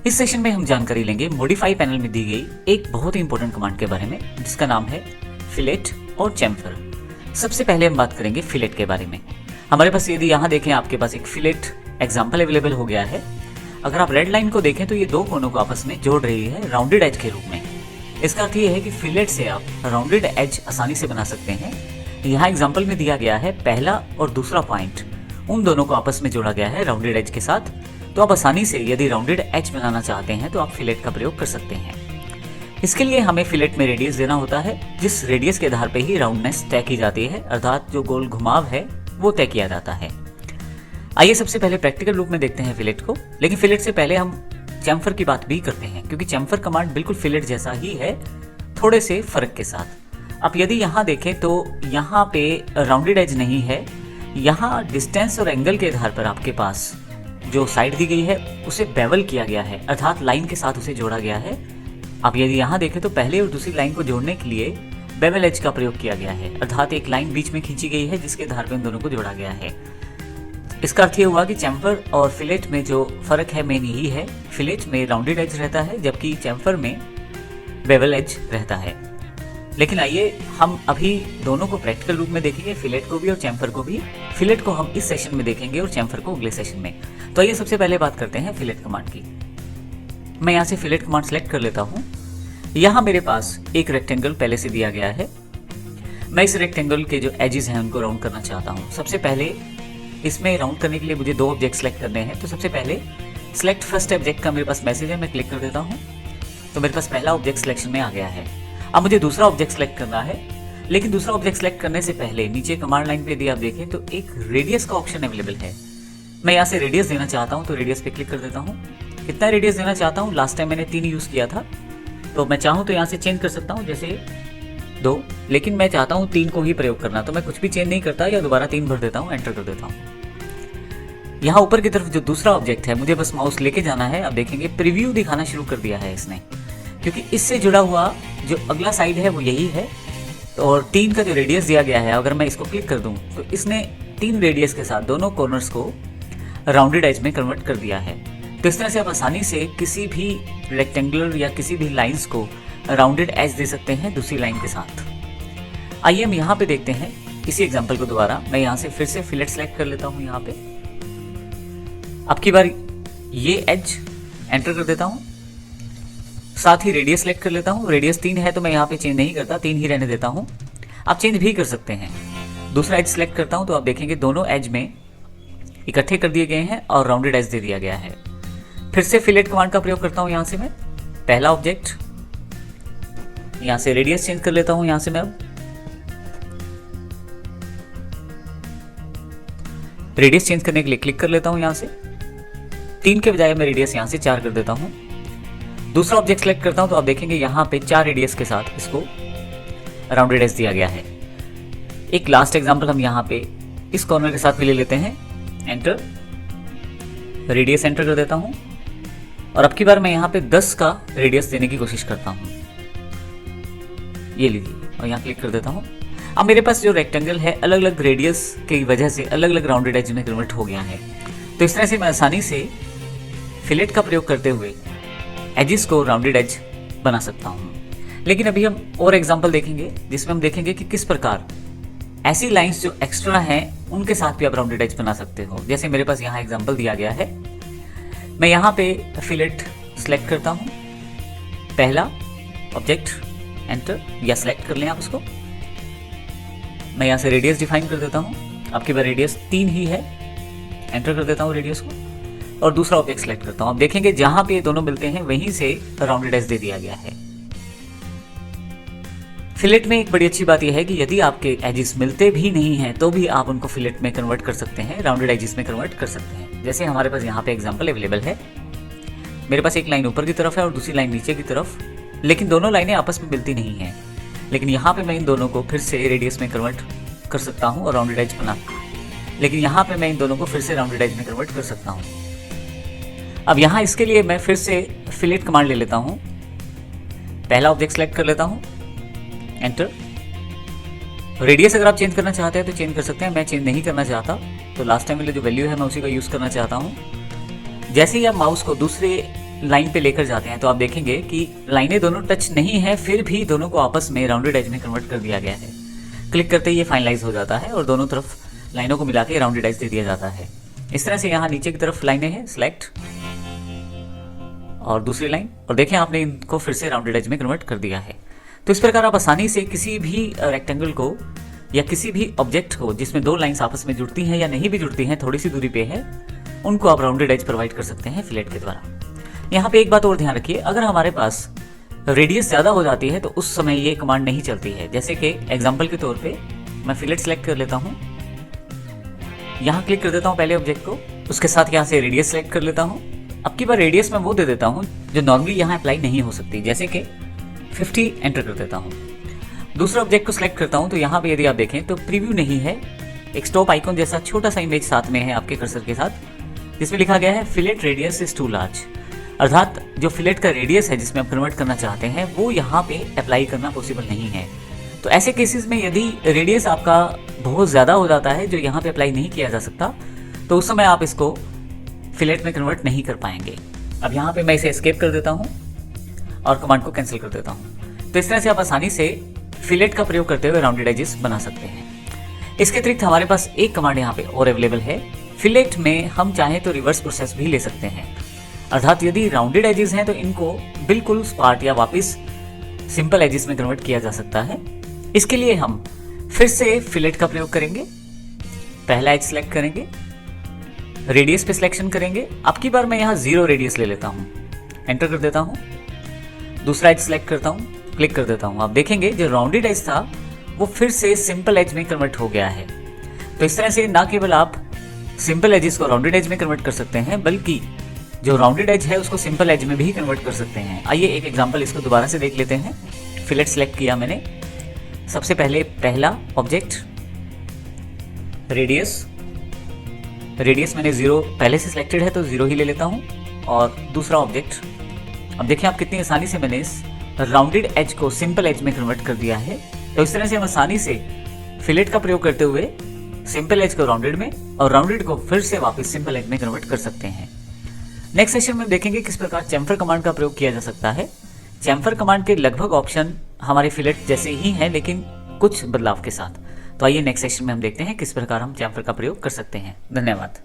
इस सेशन में हम जानकारी लेंगे मॉडिफाई पैनल में दी गई एक बहुत ही इंपॉर्टेंट कमांड के बारे में जिसका नाम है फिलेट और चैम्फर। सबसे पहले हम बात करेंगे फिलेट के बारे में। हमारे पास यदि यहाँ देखें आपके पास एक फिलेट एग्जाम्पल अवेलेबल हो गया है। अगर आप रेड लाइन को देखें तो ये दो कोनों को आपस में जोड़ रही है राउंडेड एज के रूप में। इसका अर्थ ये है कि फिलेट से आप राउंडेड एज आसानी से बना सकते हैं। यहाँ एग्जाम्पल में दिया गया है पहला और दूसरा पॉइंट, उन दोनों को आपस में जोड़ा गया है राउंडेड एज के साथ। तो आप आसानी से यदि राउंडेड एज बनाना चाहते हैं तो आप फिलेट का प्रयोग कर सकते हैं। इसके लिए हमें फिलेट में रेडियस देना होता है, जिस रेडियस के आधार पर ही राउंडनेस तय की जाती है, अर्थात जो गोल घुमाव है वो तय किया जाता है। आइए सबसे पहले प्रैक्टिकल रूप में देखते हैं फिलेट को। लेकिन फिलेट से पहले हम चैम्फर की बात भी करते हैं, क्योंकि चैम्फर कमांड बिल्कुल फिलेट जैसा ही है, थोड़े से फर्क के साथ। अब यदि यहाँ देखें तो यहाँ पे राउंडेड एज नहीं है, यहाँ डिस्टेंस और एंगल के आधार पर आपके पास जो साइड दी गई है उसे बेवल किया गया है, अर्थात लाइन के साथ उसे जोड़ा गया है। अब यदि यहाँ देखें तो पहले और दूसरी लाइन को जोड़ने के लिए बेवल एज का प्रयोग किया गया है, अर्थात एक लाइन बीच में खींची गई है जिसके आधार पर इन दोनों को जोड़ा गया है। इसका अर्थ ये हुआ कि चैम्फर और फिलेट में जो फर्क है मेन यही है, फिलेट में राउंडेड एज रहता है जबकि चैम्फर में बेवल एज रहता है। लेकिन आइए हम अभी दोनों को प्रैक्टिकल रूप में देखेंगे, फिलेट को भी और चैम्फर को भी। फिलेट को हम इस सेशन में देखेंगे और चैम्फर को अगले सेशन में। तो आइए सबसे पहले बात करते हैं फिलेट कमांड की। मैं यहाँ से फिलेट कमांड सेलेक्ट कर लेता हूँ। यहाँ मेरे पास एक रेक्टेंगल पहले से दिया गया है। मैं इस रेक्टेंगल के जो एजेस हैं उनको राउंड करना चाहता हूँ। सबसे पहले इसमें राउंड करने के लिए मुझे दो ऑब्जेक्ट सेलेक्ट करने हैं। तो सबसे पहले सिलेक्ट फर्स्ट ऑब्जेक्ट का मेरे पास मैसेज है, मैं क्लिक कर देता हूँ तो मेरे पास पहला ऑब्जेक्ट सिलेक्शन में आ गया है। अब मुझे दूसरा ऑब्जेक्ट सेलेक्ट करना है, लेकिन दूसरा ऑब्जेक्ट सेलेक्ट करने से पहले नीचे कमांड लाइन पे यदि आप देखें तो एक रेडियस का ऑप्शन अवेलेबल है। मैं यहाँ से रेडियस देना चाहता हूँ तो रेडियस पे क्लिक कर देता हूँ। कितना रेडियस देना चाहता हूँ, लास्ट टाइम मैंने 3 यूज़ किया था, तो मैं चाहूँ तो यहाँ से चेंज कर सकता हूँ, जैसे 2, लेकिन मैं चाहता हूँ 3 को ही प्रयोग करना, तो मैं कुछ भी चेंज नहीं करता या दोबारा 3 भर देता हूँ, एंटर कर देता हूँ। यहाँ ऊपर की तरफ जो दूसरा ऑब्जेक्ट है मुझे बस माउस लेके जाना है। अब देखेंगे प्रीव्यू दिखाना शुरू कर दिया है इसने, क्योंकि इससे जुड़ा हुआ जो अगला साइड है वो यही है। और 3 का जो रेडियस दिया गया है, अगर मैं इसको क्लिक कर दूं तो इसने 3 रेडियस के साथ दोनों कॉर्नर्स को राउंडेड एज में कन्वर्ट कर दिया है। तो इस तरह से आप आसानी से किसी भी रेक्टेंगुलर या किसी भी लाइंस को राउंडेड एज दे सकते हैं दूसरी लाइन के साथ। आइए हम यहाँ पे देखते हैं इसी एग्जाम्पल को दोबारा। मैं यहाँ से फिर से फिलेट सेलेक्ट कर लेता हूँ। यहाँ पे अब की बार ये एज एंटर कर देता हूँ, साथ ही रेडियस सेलेक्ट कर लेता हूँ। रेडियस 3 है तो मैं यहाँ पे चेंज नहीं करता, 3 ही रहने देता हूँ। आप चेंज भी कर सकते हैं। दूसरा एज सेलेक्ट करता हूँ तो आप देखेंगे दोनों एज में इकट्ठे कर दिए गए हैं और राउंडेड एज दे दिया गया है। फिर से फिलेट कमांड का प्रयोग करता हूँ। यहाँ से मैं पहला ऑब्जेक्ट, यहाँ से रेडियस चेंज कर लेता हूँ। यहाँ से मैं अब रेडियस चेंज करने के लिए क्लिक कर लेता हूँ। यहाँ से 3 के बजाय मैं रेडियस यहाँ से 4 कर देता हूँ। दूसरा ऑब्जेक्ट सेलेक्ट करता हूँ तो आप देखेंगे यहाँ पे 4 रेडियस के साथ इसको राउंडेड एज दिया गया है। एक लास्ट एग्जांपल हम यहाँ पे इस कॉर्नर के साथ भी ले लेते हैं। एंटर, रेडियस एंटर कर देता हूँ और अब की बार मैं यहाँ पे 10 का रेडियस देने की कोशिश करता हूँ। ये लीजिए और यहाँ क्लिक कर देता हूँ। अब मेरे पास जो रेक्टेंगल है अलग अलग रेडियस की वजह से अलग अलग राउंडेड एज में कन्वर्ट हो गया है। तो इस तरह से मैं आसानी से फिलेट का प्रयोग करते हुए एजेस को राउंडेड एज बना सकता हूँ। लेकिन अभी हम और एग्जांपल देखेंगे जिसमें हम देखेंगे कि किस प्रकार ऐसी लाइंस जो एक्स्ट्रा हैं उनके साथ भी आप राउंडेड एज बना सकते हो। जैसे मेरे पास यहाँ एग्जांपल दिया गया है। मैं यहाँ पे फिलेट सेलेक्ट करता हूँ, पहला ऑब्जेक्ट, एंटर, या सेलेक्ट कर लें आप उसको। मैं यहाँ से रेडियस डिफाइन कर देता हूँ। आपकी बार रेडियस 3 ही है, एंटर कर देता हूँ रेडियस को और दूसरा ऑब्जेक्ट सेलेक्ट करता हूँ। आप देखेंगे जहां पे ये दोनों मिलते हैं वहीं से राउंडेड एज दे दिया गया है। फिलेट में एक बड़ी अच्छी बात यह है कि यदि आपके एजेस मिलते भी नहीं हैं तो भी आप उनको फिलेट में कन्वर्ट कर सकते हैं, राउंडेड एजेस में कन्वर्ट कर सकते हैं। जैसे हमारे पास यहाँ पे एग्जांपल अवेलेबल है। मेरे पास एक लाइन ऊपर की तरफ है और दूसरी लाइन नीचे की तरफ, लेकिन दोनों लाइनें आपस में मिलती नहीं हैं। लेकिन यहाँ पे मैं इन दोनों को फिर से रेडियस में कन्वर्ट कर सकता हूँ और राउंडेड एज बना, लेकिन यहाँ पे मैं इन दोनों को फिर से राउंडेड एज में कन्वर्ट कर सकता हूँ। अब यहाँ इसके लिए मैं फिर से फिलेट कमांड ले लेता हूँ। पहला ऑब्जेक्ट सेलेक्ट कर लेता हूँ, एंटर। रेडियस अगर आप चेंज करना चाहते हैं तो चेंज कर सकते हैं, मैं चेंज नहीं करना चाहता तो लास्ट टाइम वाले जो वैल्यू है मैं उसी का यूज़ करना चाहता हूँ। जैसे ही आप माउस को दूसरे लाइन पे लेकर जाते हैं तो आप देखेंगे कि लाइनें दोनों टच नहीं है, फिर भी दोनों को आपस में राउंडेड एज में कन्वर्ट कर दिया गया है। क्लिक करते ही ये फाइनलाइज हो जाता है और दोनों तरफ लाइनों को मिला के राउंडेड एज दे दिया जाता है। इस तरह से यहाँ नीचे की तरफ लाइनें हैं, सिलेक्ट और दूसरी लाइन, और देखें आपने इनको फिर से राउंडेड एज में कन्वर्ट कर दिया है। तो इस प्रकार आप आसानी से किसी भी रेक्टेंगल को या किसी भी ऑब्जेक्ट को जिसमें दो लाइंस आपस में जुड़ती हैं या नहीं भी जुड़ती हैं, थोड़ी सी दूरी पे है, उनको आप राउंडेड एज प्रोवाइड कर सकते हैं फिलेट के द्वारा। यहाँ पे एक बात और ध्यान रखिए, अगर हमारे पास रेडियस ज़्यादा हो जाती है तो उस समय ये कमांड नहीं चलती है। जैसे कि एग्जाम्पल के तौर पे मैं फिलेट सेलेक्ट कर लेता हूँ, यहाँ क्लिक कर देता हूँ पहले ऑब्जेक्ट को, उसके साथ यहाँ से रेडियस सेलेक्ट कर लेता हूँ। अब की बार रेडियस मैं वो दे देता हूँ जो नॉर्मली यहाँ अप्लाई नहीं हो सकती, जैसे कि 50 एंटर कर देता हूँ। दूसरा ऑब्जेक्ट को सिलेक्ट करता हूँ तो यहाँ पे यदि आप देखें तो प्रीव्यू नहीं है, एक स्टॉप आइकॉन जैसा छोटा सा इमेज साथ में है आपके कर्सर के साथ, जिसमें लिखा गया है fillet radius is too large, अर्थात जो फिलेट का रेडियस है जिसमें आप कन्वर्ट करना चाहते हैं वो यहाँ पे अप्लाई करना पॉसिबल नहीं है। तो ऐसे केसेस में यदि रेडियस आपका बहुत ज़्यादा हो जाता है जो यहाँ पे अप्लाई नहीं किया जा सकता, तो उस समय आप इसको फिलेट में कन्वर्ट नहीं कर पाएंगे। अब यहाँ पे मैं इसे एस्केप कर देता हूँ और कमांड को कैंसिल कर देता हूँ। तो इस तरह से आप आसानी से फिलेट का प्रयोग करते हुए राउंडेड एजेस बना सकते हैं। इसके अतिरिक्त हमारे पास एक कमांड यहाँ पे और अवेलेबल है। फिलेट में हम चाहें तो रिवर्स प्रोसेस भी ले सकते हैं, अर्थात यदि राउंडेड एजेस हैं तो इनको बिल्कुल स्पार्ट या वापस सिंपल एजेस में कन्वर्ट किया जा सकता है। इसके लिए हम फिर से फिलेट का प्रयोग करेंगे, पहला एज सेलेक्ट करेंगे, रेडियस पे सिलेक्शन करेंगे। अब की बार मैं यहाँ 0 रेडियस ले लेता हूँ, एंटर कर देता हूँ, दूसरा एज सेलेक्ट करता हूँ, क्लिक कर देता हूँ। आप देखेंगे जो राउंडेड एज था वो फिर से सिंपल एज में कन्वर्ट हो गया है। तो इस तरह से ना केवल आप सिंपल एजेस को राउंडेड एज में कन्वर्ट कर सकते हैं, बल्कि जो राउंडेड एज है उसको सिंपल एज में भी कन्वर्ट कर सकते हैं। आइए एक एग्जांपल इसको दोबारा से देख लेते हैं। फिलेट सेलेक्ट किया मैंने, सबसे पहले पहला ऑब्जेक्ट रेडियस मैंने 0 पहले से सिलेक्टेड है तो 0 ही ले लेता हूँ, और दूसरा ऑब्जेक्ट। अब देखिए आप कितनी आसानी से मैंने इस राउंडेड एज को सिंपल एज में कन्वर्ट कर दिया है। तो इस तरह से हम आसानी से फिलेट का प्रयोग करते हुए सिंपल एज को राउंडेड में और राउंडेड को फिर से वापस सिंपल एज में कन्वर्ट कर सकते हैं। नेक्स्ट सेशन में देखेंगे किस प्रकार चैम्फर कमांड का प्रयोग किया जा सकता है। चैम्फर कमांड के लगभग ऑप्शन हमारे फिलेट जैसे ही हैं, लेकिन कुछ बदलाव के साथ। तो आइए नेक्स्ट सेशन में हम देखते हैं किस प्रकार हम चैम्फर का प्रयोग कर सकते हैं। धन्यवाद।